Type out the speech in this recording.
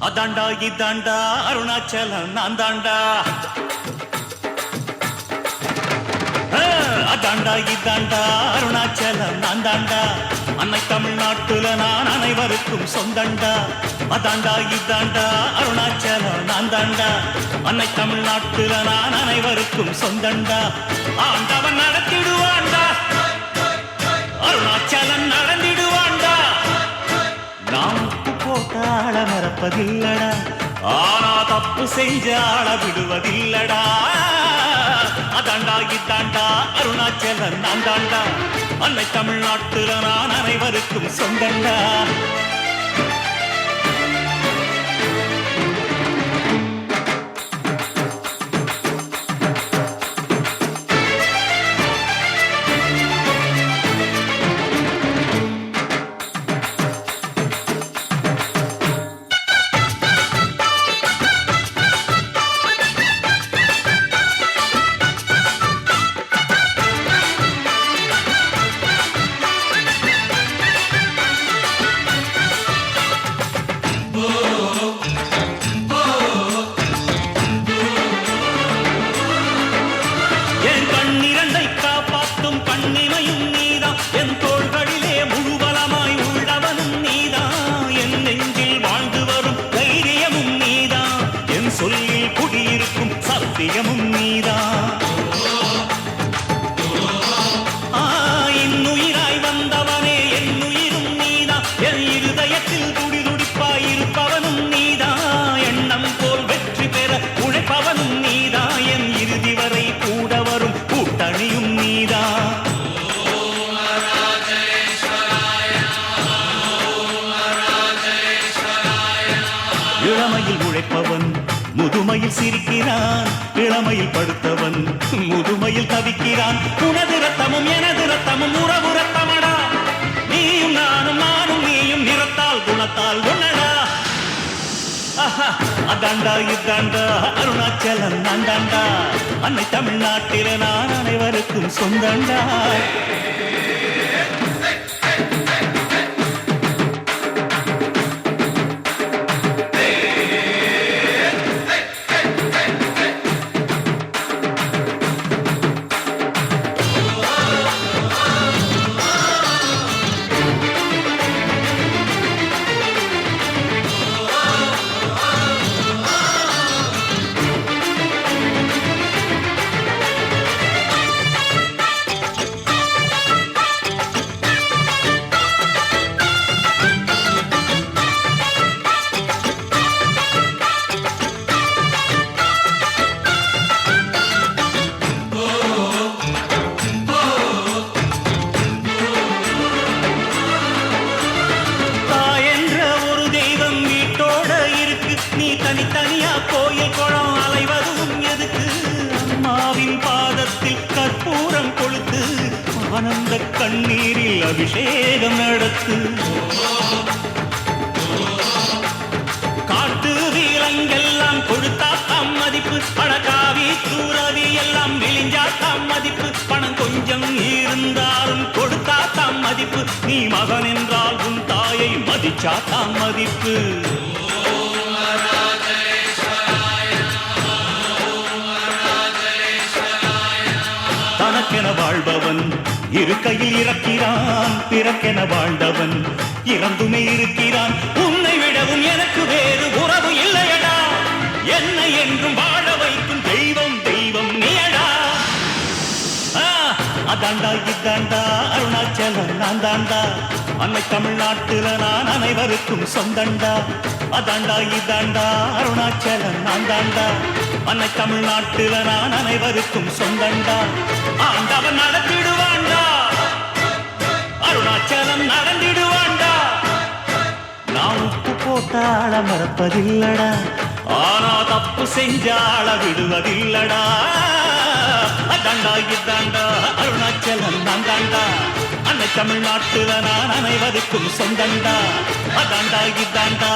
அதாண்டா இதாண்டா அருணாச்சலம் நான் தாண்டா. அதாண்டா இதாண்டா அருணாச்சலம் நான் தாண்டா. அன்னை தமிழ்நாட்டுல நான் அனைவருக்கும் சொந்தண்டா. அதாண்டா இதாண்டா அருணாச்சலம் நான் தாண்டா. அன்னை தமிழ்நாட்டுல நான் அனைவருக்கும் சொந்தண்டா. ஆண்டவன் நடத்திடுவாண்டா, அருணாச்சலம் நடந்திடுவாண்டா. நாம் போட்டாள மறப்பதில்லடா, ஆனா தப்பு செஞ்ச ஆள விடுவதில்லடா. அதாண்டா இதாண்டா அருணாச்சலம் நான் தாண்டா. அன்னை தமிழ்நாட்டுல நான் அனைவருக்கும் சொந்தண்டா. சொல்லில் குடியிருக்கும் சத்தியமும் நீதான். இன்னுயிராய் வந்தவனே என் உயிரும் நீதான். என் இருதயத்தில் துடிதுடிப்பாயிருப்பவனும் நீதான். எண்ணம் போல் வெற்றி பெற உழைப்பவனும் நீதான். என் இறுதி வரை கூட வரும் கூட்டணியும் நீதான். இளமையில் உழைப்பவன் முதுமையில் சிரிக்கிறான். இளமையில் படுத்தவன் முதுமையில் தவிக்கிறான். உனது ரத்தமும் எனது ரத்தமும் உறவு ரத்தமடா. நீயும் நானும் நானும் நீயும் நிறத்தால் குணத்தால் ஒன்னடா. அதாண்டா இதாண்டா அருணாச்சலம் நான் தாண்டா. அன்னை தமிழ்நாட்டில நான் அனைவருக்கும் சொந்தண்டா. தனித்தனியா கோயில் குளம் அலைவதும் எதுக்கு? அம்மாவின் பாதத்தில் கற்பூரம் கொளுத்து ஆனந்த கண்ணீரில் அபிஷேகம் நடத்து. காட்டு வீரங்கெல்லாம் கொடுத்தா தாம் மதிப்பு. பணக்காவி தூரவி எல்லாம் விழிஞ்சா தாம் மதிப்பு. பணம் கொஞ்சம் இருந்தாலும் கொடுத்தா தாம் மதிப்பு. நீ மகன் என்றால் உன் தாயை மதிச்சா தாம் மதிப்பு. தனக்கென வாழ்பவன் இருக்கையில் இறக்கிறான். பிறக்கென வாழ்ந்தவன் இறந்துமே இருக்கிறான். உன்னை விடவும் எனக்கு வேறு உறவு இல்லையடா. என்னை என்றும் வாழ வைக்கும் தெய்வம் தெய்வம் நீயடா. அதாண்டா இதாண்டா அருணாச்சலம் நான் தாண்டா. அன்னை தமிழ்நாட்டுல நான் அனைவருக்கும் சொந்தண்டா. அதாண்டா இதாண்டா அருணாச்சலம் நான் தாண்டா. அன்னை தமிழ்நாட்டுல நான் அனைவருக்கும் சொந்தண்டா. ஆண்டவன் நடத்திடுவாண்டா, அருணாச்சலம் நடந்திடுவாண்டா. நான் உப்பு போட்டாள மறப்பதில்லடா, ஆனா தப்பு செஞ்சாள விடுவதில்லடா. அதாண்டா இதாண்டா அருணாச்சலம் நான் தாண்டா. அன்னை தமிழ்நாட்டுல நான் அனைவருக்கும் சொந்தண்டா. அதாண்டா இதாண்டா